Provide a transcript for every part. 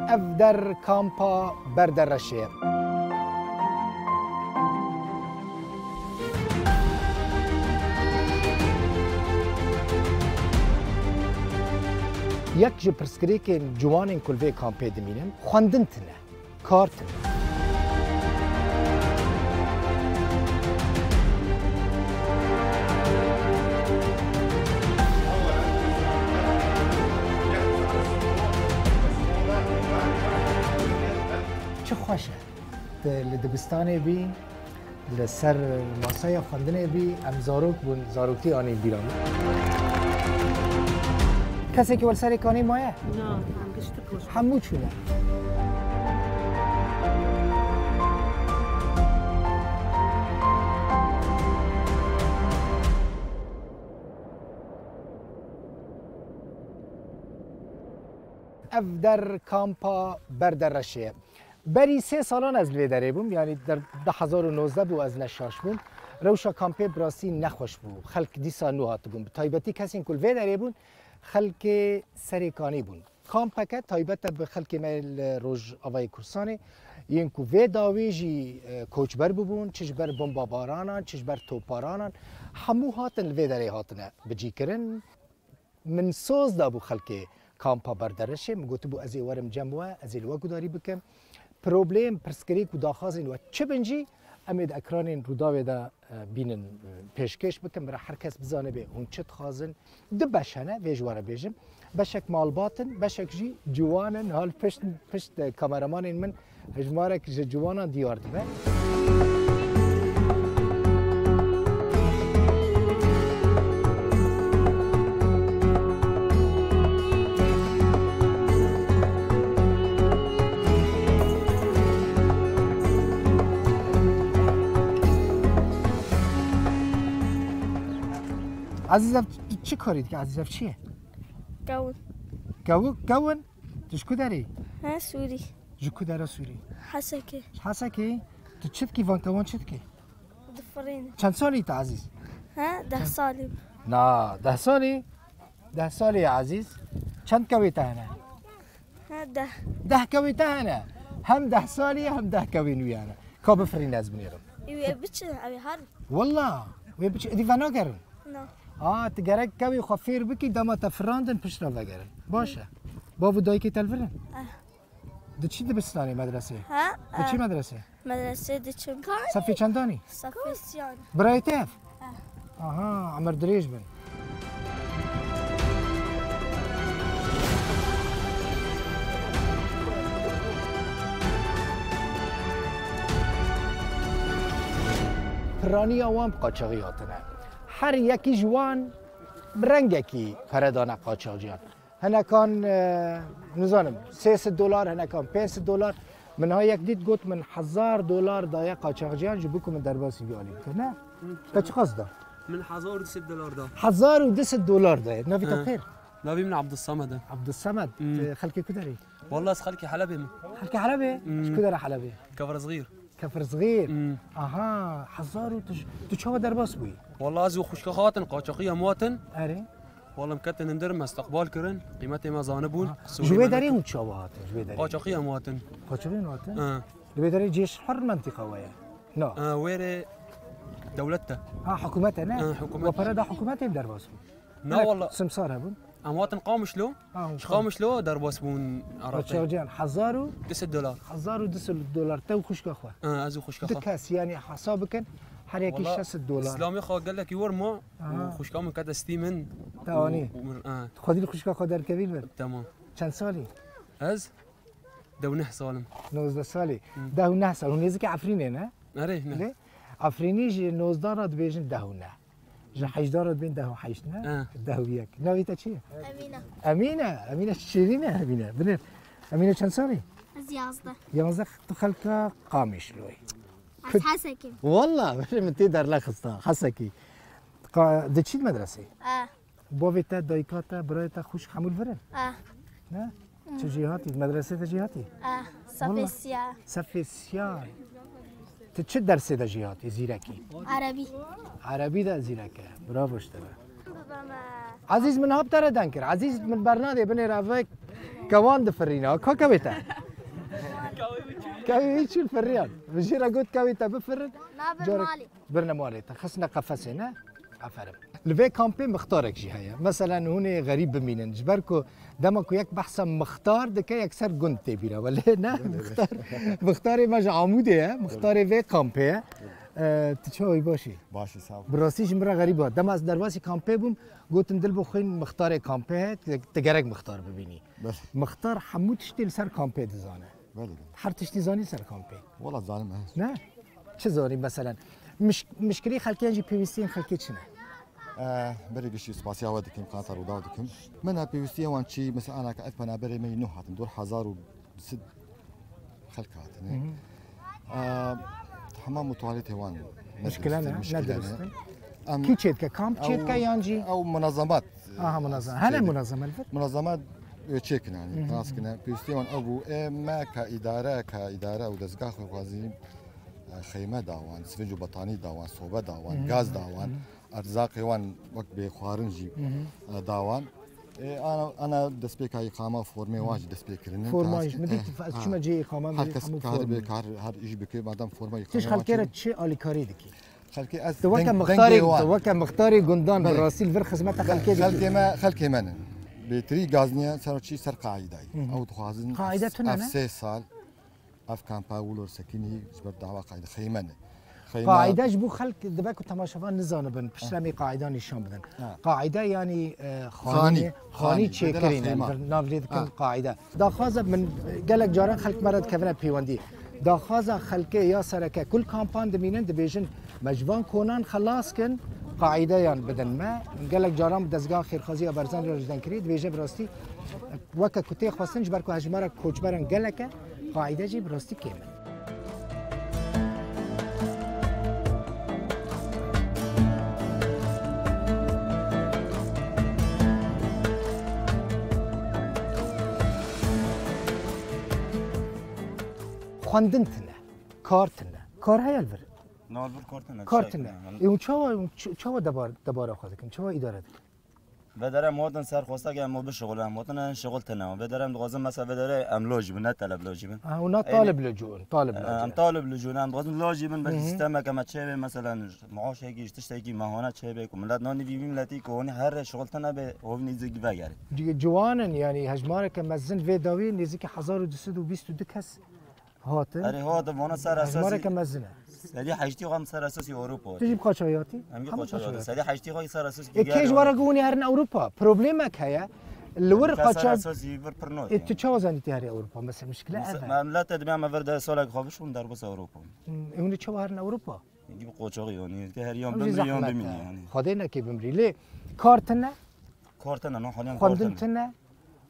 اف در کامپا بردرشه. یک جه پرسکری که جوانین کلوی کامپی دمینن خواندن تنه کار تنه. چه خوشه لدبستانه بی لسر ماسای خواندنه بی ام زاروک بون زاروکتی آنی بیرام کسی که ولسر کانی مایه؟ نه هم گشت پوش همو چونه اف در کامپا بردرشه. بری 3 سالان از لیدره بوم، یعنی در 2019 بو از نشاش بوم. روشا کامپی براسی نخوش بو. خلق دیسا نو هات بوم. تایبتی کسی کل ویدره بون، خلق سریکانی بون. کامپکه تایبت به خلق میل روز آوای کورسانه. این کو ویداویجی کوچبر ببون، چش بر بمب بارانان، چش بر توپارانان، همو هاتن لیدره هاتنه بجی کرن. من سوز دابو خلق کامپا بردرشه. مگوت بو از ورم جمعه از الوقت داری بکم. پروبلم پرسکری کو داخازین و چه بنجی امید اکرانین روداوی دا بینن پیشکش بکم برای هر کس بزانه به اون چت خازن دو بشنه ویجواره بیجم بشک مالباتن بشک جی جوانن حال پشت کامرمانین من هجماره که جوانان دیار دیمه عزیزم چی کارید که عزیزم چیه؟ گون؟ تشکو داری؟ ها سوری جکو داره سوری؟ حسکی؟ تو چت کی وانکوان چت کی؟ دفرین چند سالی تا عزیز؟ ها 10 سالی نه 10 سالی؟ 10 سالی عزیز؟ چند کویته هنه؟ ها 10 کویته هنه هم 10 سالی هم 10 کوی نویانه که بفرین از بنیرم ایوه بچه اوی هر والله وی بچه ادی فنا کرن؟ نه تگرک کوی خفیر بکی دما تفراندن پشت را وگرن باشه بابو دایی که تلفرن؟ دو چی دبستانی مدرسه؟ دو چی مدرسه؟ مدرسه دچم صفی چندانی؟ صفی سیان برای تف؟ آها عمر دریج بن پرانی آوام قاچاقی هاتنه هر یکی جوان رنگکی پردانه قاچاقیان هنکان نزانم $300 هنکان $500 منها یک دید گفت من $1000 دایه قاچاقیان جو بکو من درباسی بیالی بکن نه؟ که چه خواست دا؟ من $1200 دا $1200 دایه نوی تا خیر؟ نوی من عبدالصمد عبدالصمد خلکی کداری؟ والله از خلکی حلبه من خلکی حلبه؟ چه کداره حلبه؟ كفر صغير كفر صغير اها حزارو تو چه درباس بوی؟ والله از خوشکا خاطن قاچاقی مواتن اره والله مكتن ندرم استقبال كرن قيمتي ما زانبون جوی داری اون چابهات جوی داری قاچاقی مواتن قاچاقی مواتن جوی داری جيش حر منطقه ويا لا ويري دولته حكومتها نه حكومتها وبردا حكومتها درباس لا والله سمسار هبون امواتن قامش له قامش له درباس بون قاچاقيان $1000 $10 تو خوشكا خو ازو خوشكا خو دكاس يعني حسابك هر يكي $6 اسلامي خو قال لك يورما خوشكا من كذا ستيمن تاوني خدي الخوشكا خو در كبير تمام چند سالي از 12 سالم 19 سالي 12 سال ونيزك عفريني نه اره نه عفريني جي 19 راد بيجن 12 جا 18 راد بين 18 نه 12 نويتا چي امينه شيرينه امينه امينه چند سالي 11 تو خلقا قامش لوي حسكي والله مش متي در لخصتا حسكي دچيد مدرسه بوفيتا دايكاتا برايتا خوش حمول فرن نه چه جهاتي مدرسه جهاتي صفيسيان تو چه درس ده جهاتي زيركي عربي ده زيركه برافو اشتبه عزيز من هاب ترى دنكر عزيز من برنامج بني رافيك كمان دفرينا كا كويتا كوي شو الفريان بجيرا قلت كويتا بفرد ما جارك بالمالي برنا مالي خصنا قفصنا عفرم الفي كامبي مختارك جي هيا مثلا هوني غريب بمينن جبركو دمكو يك بحسن مختار دكا يكسر قنت تبيرا ولا نا مختاري ماج عمودي مختاري في كامبي تشوي باشي باشی صاحب براسيش مرة غريبة دم از درواسي كامبي بوم قلت ندل بخوين مختاري كامبي تجرك مختار ببيني بله مختار حمود تشتي لسر كامبي دزانه بله هر تشتي زاني سر كامبي والله ظالم هست نه چه زانی مثلا مشکلی خلکی انجی پیوستی خلکی چنه بری گشی سپاسی آواد کم قطر و داد کم من پیوستی وان چی مثلا انا که اتمنى بری می نو هاتن دور 1006 خلق هاتن حمام تواليت وان مشكلة نه ندرستن ام کی چید که کامپ چید که یانجی او منظمات منظمه هنه منظمه الفت منظمات تشيكن يعني ناس كنا بيستيون ابو ما كاداره او دزقاخ خوازي خيمه داوان سفنج بطاني داوان صوبه داوان غاز داوان ارزاق وان وقت بخوارنجي داوان انا دسبيك هاي اقامه فورمي واجد دسبيك رنن فورماج مديت شو ما جي اقامه هر کس کار به کار هر ایش بکی بعدم فرمای اقامه تش خلکی چه آلیکاری دکی خلکی از تو وکم مختاری گندان براسیل ور خدمت خلکی خلکی من بتري غازنيا صار شيء صار قاعده او تخازن قاعده تننا 6 سال اف كامبا ولور سكيني جبر دعوه قاعده خيمنه قاعده جبو خلق دباك تماشافان نزانبن بشرمي قاعده نشان بدن قاعده يعني خاني تشيكرين نافليد كن قاعده داخازه من قالك جاران خلق مرد كفنا بيوندي داخازه خلقه يا سركه كل كامبان دمينن دبيجن مجوان كونان خلاص كن قاعده يعني بدن ما قالك جاران دزگاه خيرخازي برزان رجدان كريد بيجي براستي وك كتي خواستن جبركو هجمره کوچبرن قالك قاعده جي براستي كيمن خواندنتنه کار هی البر نالبر کارتنه اون چوا دبار خواهد کن چوا اداره دکن بدرم مودن سر خواسته که ما به شغلم مودن شغل تنم بدرم دوازم مثلا بدره ام لاجی نه طلب لاجی من اونا طالب لجون طالب لجون ام دوازم لاجی من به سیستم که چه مثلا معاش هیچ تشتکی ماهانه چه به ملت نانی بی ملتی که اون هر شغل تنه به اون نزدیک بگیره جوانن یعنی هجماره که مزن و داوی نزدیک 1222 کس هاته اره هات وانا سر اساسی هجماره که مزنه سری حجتی قام سر اساسی اروپا تجيب قاچایاتی هم قاچایاتی سری حجتی قای سر اساسی کیش ورقونی هرن اروپا پروبلمک هيا الور قاچا اساسی ور پرنو انت چه وزنیتی هر اروپا مثلا مشكله ما ملت دمام ورد سالک خوابشون در بس اروپا اون چه هرن اروپا يجيب قوچاقي يعني هر يوم بمليون بمليون يعني خدينا كي بمري ليه كارتنا كارتنا حاليا خدمتنا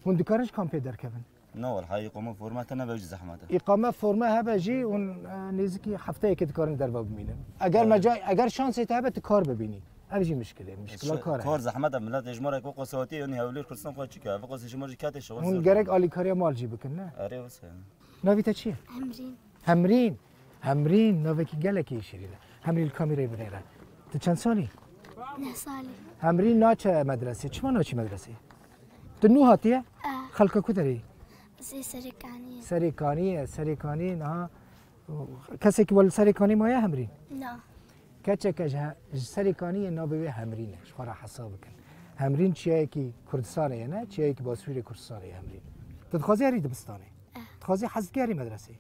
وندكارش كامبي در كفن نو الحقيقه ما فورماتنا بوجه زحمته اقامه فرمه هبه جي ون نزكي هفته که کارن در باب ببینن اگر مجای اگر شانس هبه تو کار ببینی اوجی مشکل کاره کار زحمت ملت اجماع کو قصاتی یعنی حوالی کردن خود چیکار فقط شما کات شغل اون گرگ آلی کاری مال جی بکن نه اره واسه نویتا چیه همرین نوکی گلکی شیریله همرین کامیرای بنیره تو چند سالی 9 سالي همرین ناچه مدرسه چما ناچی مدرسه تو نو هاتیه خلق کدری زي سريكانية سريكاني نه کسی که ول سريكاني مایا همرین لا کچه که سريكاني نابه همرینه شخورا حساب کن همرین چیه که کردستانه نه چیه که باسویر کردستانه همرین تدخوازی هری دبستانه تدخوازی حزگاری مدرسه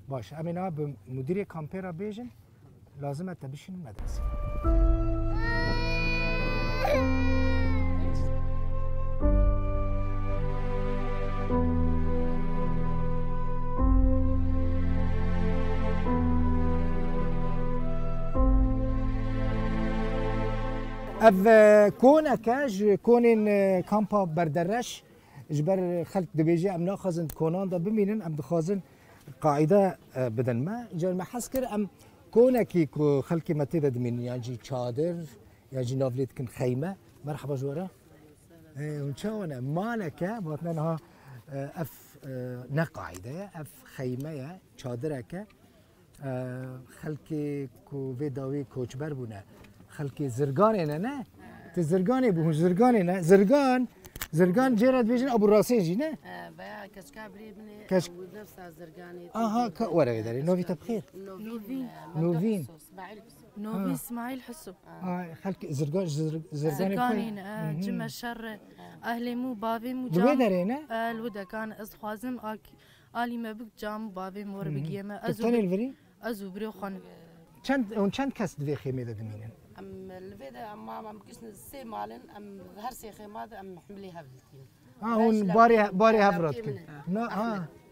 باشه امینا به مدیر کامپیرا بیجن لازمه تبشین مدرسه اف كونن كامبا بردرش جبر خلق دبيجي ام ناخذن كونان دا بمينن ام دخازن قاعده بدن ما جل ما حسكر ام كونكي خلقي متدد من يعني چادر يعني نافليت كن خيمه مرحبا جوره ونشاونا مالك بطنها اف نقاعده اف خيمه چادرك خلقي كو فيداوي كوچبر بونه خلقي زرگان نه ته زرگان به زرگان نه زرگان زرقان جيراد بيجن ابو الراسي جينا بيا كشكابري بني كش- ونفسها زرقاني ورا يدري نوفي تبخير نوفين نوفين. اسماعيل نوبي اسماعيل حسب خلك زرقان زرقاني زرقانين جمع الشر اهلي مو بابي مو دوي جام درينا الودا كان از خوازم آلی ما بک جام بابی مور بگیمه تاني الفري ازو بريو خان چند کس دوی خیمه دمینن ام الفيدا ام كشن سي مالن ام هر سي خيمات ام حملي هبلتين هون باري هفرات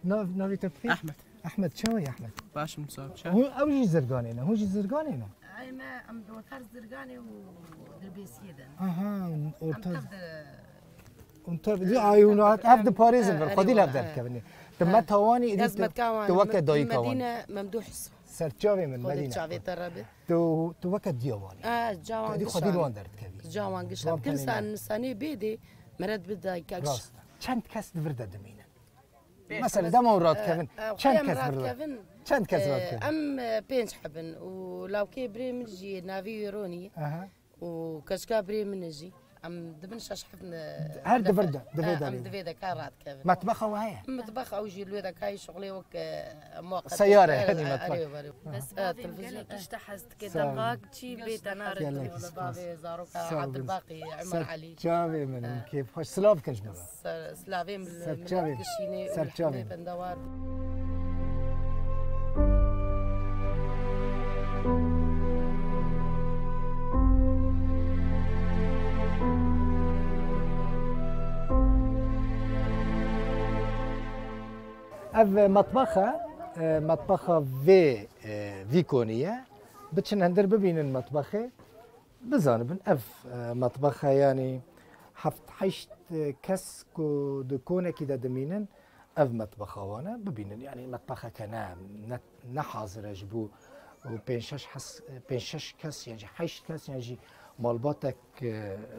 نوفي تبخير احمد شو يا احمد باش مصاب هو اوجي زرقانينا هو جي زرقانينا اي ما ام دوثر زرقاني ودربيسيدا انت دي عيونات هاف ذا باريز خدي لها بدل كبني تما تواني لازم تكون توكد دوي كوان مدينه ممدوح سرچاوي من خدي مدينه شافي تربي توكد ديواني جوان دي خدي لون درت كبي جوان قشام كل سنه بيدي مرد بدا يكش راست چند کس ورده دمینن مثلا ده مرات كفن چند کس ورده چند کس ورده ام بينش حبن ولو كي بري من جي نافي روني وكشكا بري من جي ام دبن شاش حبن هر دفرده ام دفيدا كارات كفن مطبخه وهي مطبخ او جي الودا كاي شغلي وك مؤقت سياره يعني مطبخ بس بابي اشتحست كده غاك تشي بيت انا بابي زاروك عبد الباقي عمر علي سرچاوي من كيف خوش سلاف كنش بابا سلافي من سرچاوي كشيني سرچاوي بندوار اف مطبخه في كونيه بتشن هندر ببين المطبخه بزانبن اف مطبخه يعني حفت حشت كسكو دكونه كده دمينن اف مطبخه وانا ببينن يعني مطبخه كنا نحاضر جبو وبينشش حس بينشش كاس يعني حشت كاس يعني مالباتك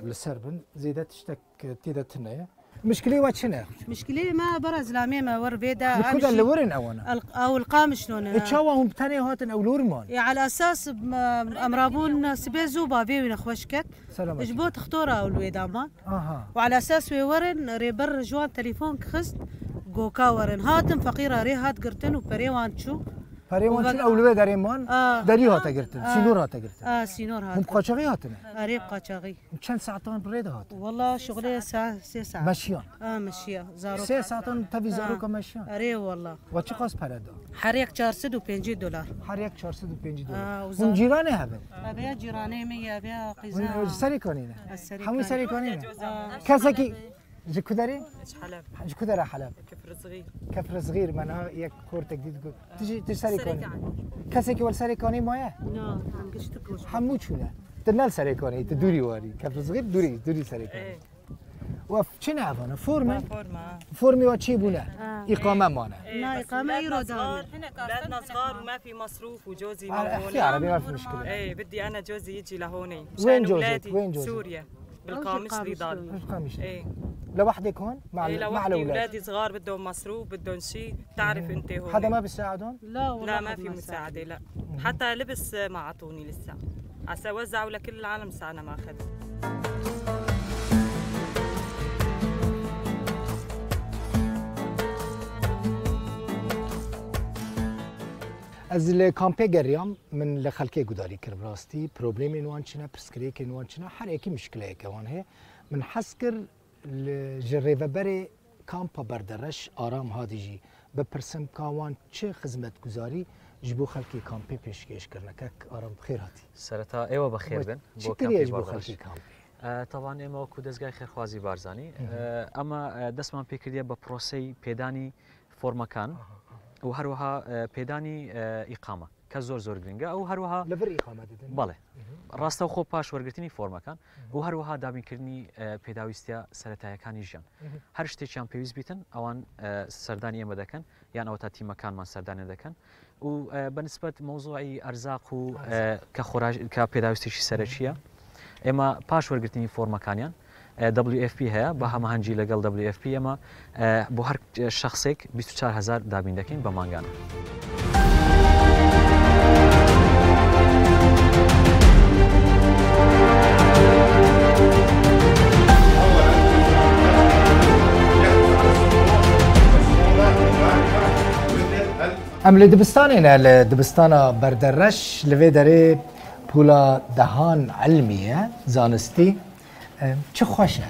لسربن زيدت تشتك تيدا تنايا مشكلة واتشنا مشكلة ما برز لامي ما ور بيدا كذا اللي ورن أونا أو القام شلون تشاوا هم بتاني هاتن أو لورمان على أساس أمرابون سبيزو بابي ونخوشكت سلامات جبوت اختورة أو الويدامان وعلى أساس ورن ريبر جوان تليفون كخست جوكا ورن هاتن فقيرة ري هات قرتن وبريوان شو بريوان شو أولوية داريمان داري هاتا قرتن سينور هاتا قرتن سينور هات هم قاچاغي هاتن ريب قاچاغي كم ساعتان بريد هات والله شغلي ساعة 6 ساعات مشيان مشيا زاروك 6 ساعتان تبي زاروك مشيان ري والله وچه قاس پردا حريق 450 دولار حريق 450 دولار هم جيرانه هبن ابيا جيراني مي ابيا قيزا سري كانينه السري همي سري كانينه كسكي جكو داري حلب جكو داري حلب كفر صغير كفر صغير منها يك كورتك دي تقول تجي سري كاني كسكي ولا سري كاني مويه لا هم قشتكو حمو شولا تنال سري كاني تدوري واري كفر صغير دوري سري كاني وف چنه افانا فورمي وچي بونا اقامه مانا لا اقامه يرودان بلادنا صغار وما في مصروف وجوزي من احكي هون عربي ما في مشكله ايه بدي انا جوزي يجي لهون وين جوزك وين جوزك سوريا بالقامش ريضان بالقامش ايه لوحدك هون مع إيه مع لوحدي الاولاد اولادي صغار بدهم مصروف بدهم شيء بتعرف انت هون حدا ما بيساعدهم لا والله لا ما في مساعده لا حتى لبس ما اعطوني لسه عسى وزعوا لكل العالم ساعنا ما اخذ از الكامبي گريام من لخلكي گداري كر براستي بروبليم انوان چنا برسكريك انوان چنا هر اكي مشكله كوان هي من حسكر الجريفه بري كامبا بردرش آرام هاديجي بپرسم كوان چه خدمت گزاري جبو خلكي كامبي پیشکش کرنا كك آرام بخير هاتي سرتا ايوه بخير بن بو كامبي جبو خلكي كامبي طبعا اما کو دزگای خیرخوازی بارزانی اما دسمان پیکردیه با پروسی پیدانی فرمکان و هروها پیدانی اقامه که زور گرینگه او هروها لبر اقامه دادن بله راسته خو پاش ورگرتنی فرمکان و هروها دابین کردنی پیداویستیا سرتایکانی جان هر شتێکیان پێویست بیتن ئەوان سەردانی ئێمە دەکەن یان ئەوە تا تیمەکانمان سەردانی دەکەن و بەنسبەت مۆزوعی ئەرزاق و کە پێداویستێکی سەرەکیە ئێمە پاش وەرگرتنی فۆرمەکانیان WFP هەیە بە هەمەهەنگی لەگەڵ WFP ئێمە بۆ هەر شخصێک 24,000 دابین دەکەین بە مانگانە. ام لدبستان نه لدبستان بردرش لوی داره پولا دهان علمیه زانستی چه خوشه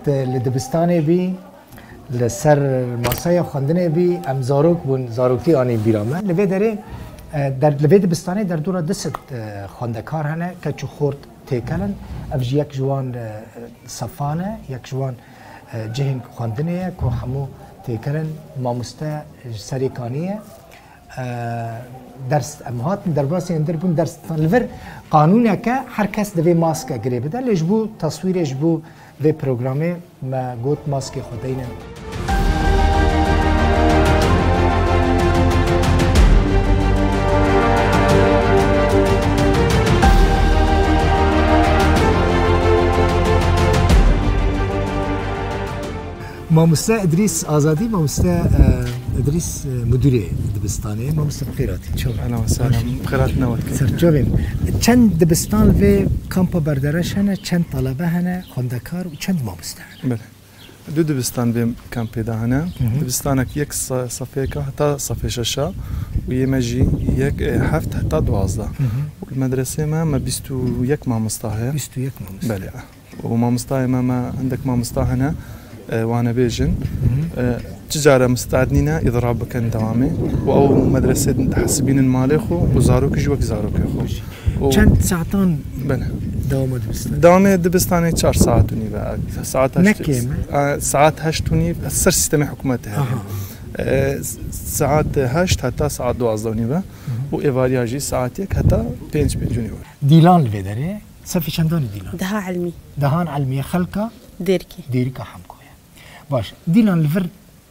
لدبستان بی لسر ماسای خواندن بی ام زاروک بون زاروکتی آنی بیرامه لوی داره در لوی دبستانی در دورا دست خواندکار هنه که چو خورد تیکلن افج یک جوان صفانه یک جوان جهن خواندنه که همو تیکلن ماموسته سریکانیه درس امهات در باسی اندر بون درس لور قانونه که هر کس دوی ماسک گری بده لیش بو تصویرش بو و پروگرامه ما گوت ماسک خودینه ماموسته ادریس آزادی ماموسته ادریس مدیره دبستانه ماموسته بخیراتی چون اهلا وسهلا بخیرات نوت سرجوبیم چند دبستان و کامپ بردرش هنه چند طلبه هنه خواندکار و چند ماموسته بله دو دبستان به کامپ ده هنه دبستانک یک صفحه که حتی صفحه ششا و یه مجی یک هفت حتی 12 والمدرسه ما 21 ماموسته 21 ماموسته بله وماموسته ما عندك ماموسته هنا وانا بيجن تجاره مستعدين اضراب بكن دوامي او مدرسه حسبين المالخو وزاروك جوك زاروك خو چند ساعتان بله دوام دبستان دوام دبستان 4 ساعات وني ساعات 8 ساعات 8 وني سر سيستم حكومتها ساعات 8 حتى ساعات 12 وني و ايفارياجي ساعتك حتى 5 وني ديلان الفيدري صفي چندان ديلان دها علمي دهان علمية خلقة ديركي حمكويا باش ديلان الفر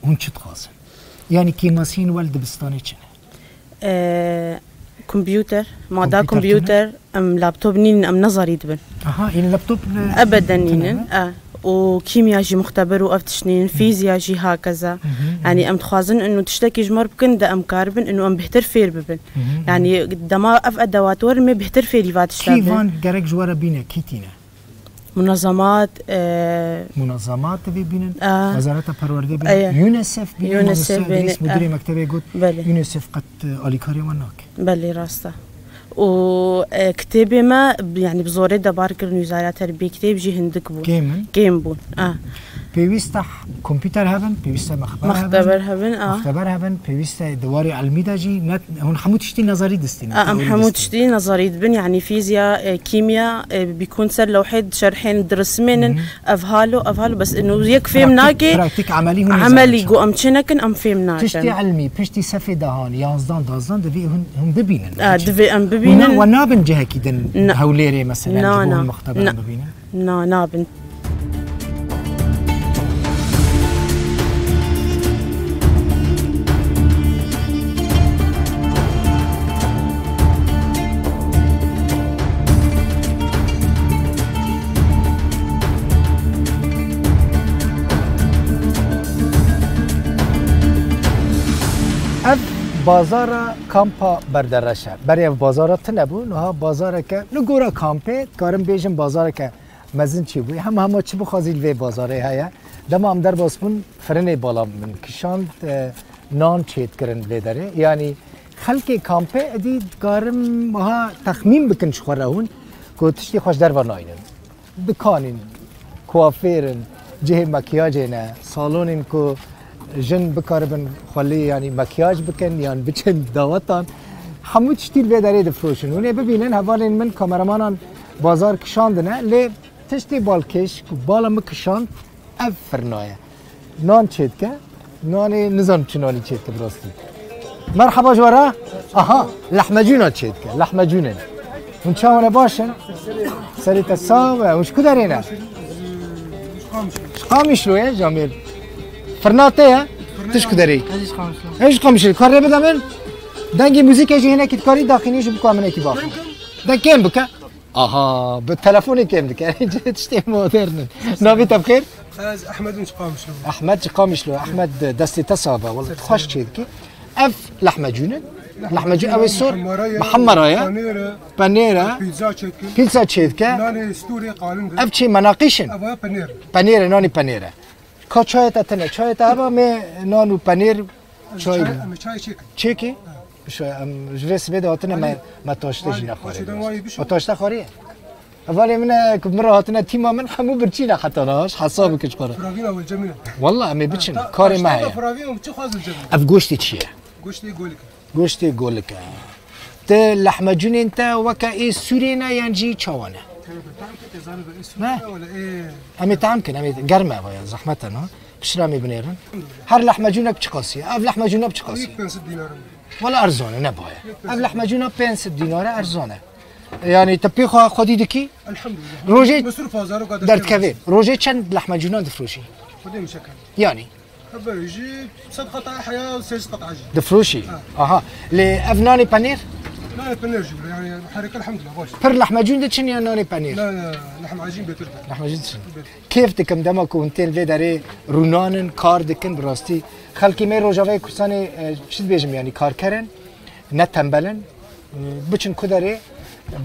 هون چه تخاصن يعني كيماسين والد بستاني چنه كمبيوتر مادا كمبيوتر ام لابتوب نين ام نظري دبن يعني لابتوب ابدا نين وكيمياء جي مختبر وافتشنين فيزياء جي هكذا يعني ام تخازن انه تشتكي جمر بكن دا ام كاربن انه ام بهتر فير ببن يعني دما اف ادوات ور مي بهتر فيري فات تشتغل كيفان جرك جوارا بينا كيتينا منظمات منظمات تبي بينن وزارة الپروردگار بينن يونيسف بينن يونيسف مدير مكتبه قلت يونيسف قد اليكاري مناك بله راسته وكتابي ما يعني بزوري دبار كرن وزارة التربية كتاب جي هندك بون كيم بون بيوستح كمبيوتر هبن بيوستح مختبر هبن مختبر هبن بيوستح دواري علمي داجي هون حمود تشتي نظري دستينا ام حمود تشتي نظري دبن يعني فيزياء كيمياء بيكون سر لوحد شرحين درسمين افهالو بس انه يكفي مناكي براكتيك عملي عملي جو ام تشنكن ام فهمناكن تشتي علمي بيشتي سفي دهان 11 12 دبي هم ببينن دبي ام ببينن ونابن جهه كده هوليري مثلا جبون مختبر ببينن نابن بازار کامپا بردرشه برای بازار تنبو نه بازار که نگورا کامپه کارم بیشم بازار که مزن چی بود هم چی بخوازیل و بازاره هیا دم هم در باسمون فرن بالا من کشاند نان چیت کردن بداره یعنی خلک کامپه ادی کارم ما تخمین بکن شخورهون که تشتی خوش در و ناینن دکانین کوافیرن جه مکیاج نه سالونین که جن بکاربن خالی یعنی مکیاج بکن یعنی بچن دعوتان همه چیزی به داره دفروشن اونه ببینن حوالین من کامرمانان بازار کشاندنه لی تشتی بالکش بالا مکشاند افرنایه نان چید که نان نظام چنانی چید که براستی مرحبا جوارا آها لحمجونه چید که لحمجونه اون چاونه باشن سری تصاوه وش کدارینه شقامش رویه جامیل فرناته تشكو داري ايش قامش الكار بدا من دنگي موزيك يجي هنا كتكاري داخليش بكو من اكي باخ ده كام بكا اها بالتليفون كام بكا تشتي مودرن نبي بخير احمد قامش احمد قامش له احمد دستي تصابه والله خوش كذا اف لحمه جنن لحمه جنن او السور محمرايا بانيرا بيتزا تشيدكا ناني ستوري قالن اف شي مناقيشن بانيرا ناني بانيرا کا چای تا تنه چای تا با می نان و پنیر چای چای چیک چیکی شو جوی سبید هاتنه ما تاشته جی نخواره ما تاشته خوریه اولی من کمرا هاتنه تیما من همو برچی نخطا ناش حسابو کش خوره فراغين اول جميله والله امی بچن کاری ما هی فراغين وبتشي خاز الجميله اف گوشتی چیه؟ قشتي قولك گوشتی گولکه ته لحمه جون انت وکا ای سورینه یانجی چوانه نه ولا ايه امی طعم کن امی گرمه باید زحمته نه بشرا می بنیرن هر لحمه جونک چه قاسیه اف لحمه جونک چه قاسیه 5 دينار ولا ارزانه نباید اف لحمه جونک 500 دیناره ارزانه یعنی تپی خودی دکی الحمد لله روجه مصروف هزار وقاعد در کوی روجه چند لحمه جونان دفروشی خدي مشكل یعنی خبر يجي 7 قطع حياه و 6 قطع عجين دفروشی آها لافنانی پنیر لا بنير جبل يعني حركه الحمد لله باش پر لحمه جون دچن یا نانی پنیر لا لا لحم عجين بيتر لحمه جون دچن کیف دکم دما کو انتل و داره رونانن کار دکن براستی خلکی می روجاوی کسانی چی بیجم یعنی کار کردن نه تنبلن بچن کداره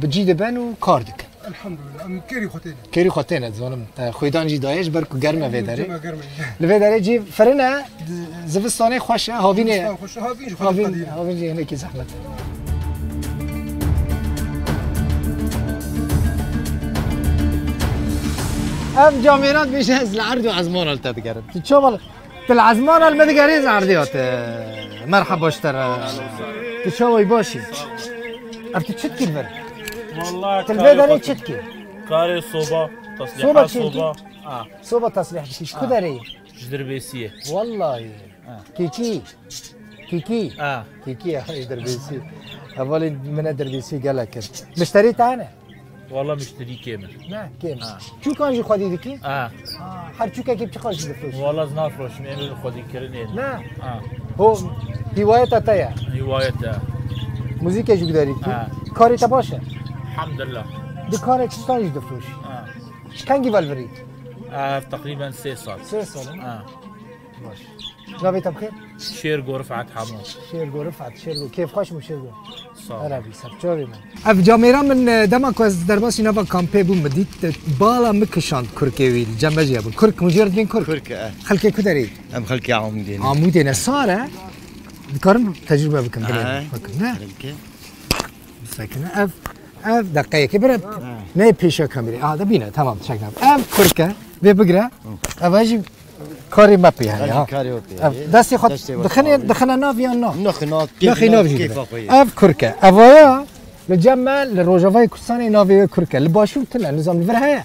بجید بن و کار دکن الحمد لله ام كيري خوتين کری خاطر زانم خویدان جی دایش برکو گرمه و داره جمع قرمي لوی داره جی فرنه زوستانه خوشه هاوینه خوش هاوين هاوین جی هنکی زحمت ام جامعات میشه از العرض و عزمان التا تقرب تشوفل بالعزمان المدقريز عرضيات مرحبا اشترى تشوي باشي ابتي تشتكي البر والله تلفيد عليك تشتكي كاري صوبة تصليحات صوبة صوبة تصليح بشي شكو داري دربيسية والله كيكي كيكي هاي دربيسي اولي من دربيسي قال لك مشتري تاعنا والله مشتري كامل نه كامل شو كان جي خدي ديكي هر شو كيف تخرج الفلوس والله زنافروش من خدي كرنين لا هو هواية تاعي هواية موزيكا جو داري كاري تباشا الحمد لله دكانك شلون يدفروش كان جي فالفري تقريبا 6 سال 6 سال باش جابيت بخير شيرغو رفعت حمود شيرغو رفعت شيرغو كيف خوش من شيرغو صح عربي سبتشوري من اف جاميرا من دمك واز درباسي نوفا كامبي بو مديت بالا مكشاند كركوي جنبجي ابو كرك مجرد بين كرك خلكي كدري ام خلكي عمودين عمودين صار ذكرن تجربه بكم بلين فكنا ساكن اف دقيقه كبرت ناي بيشا كاميرا هذا بينا تمام شكرا اف كركه ببقرا اواجي كاري ما يعني دستي خد دخلنا ناف يا ناف نخي ناف كيف اف كركه افايا لجمال للروجافاي كرساني نافي كركه الباشو تلا نظام الفرهايه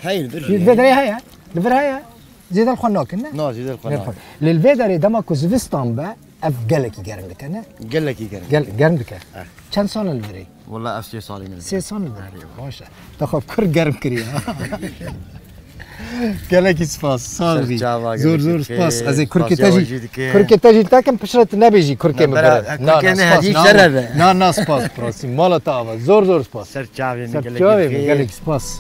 هاي الفيدري هيا الفرهايه زيد الخناك نا زيد الخناك للفيدري دمك زفستان با اف قالك يقرن لك انا قالك يقرن لك كم سنه الفري والله 6 سنين 6 سنين ماشي تاخذ كر قرم كريا قالك سباس صاحبي زور سباس از كركي تاجي تاكم بشرت نبيجي كركي مبرد نا سباس براسي مالا تاوا زور سباس سر چاوي قالك سباس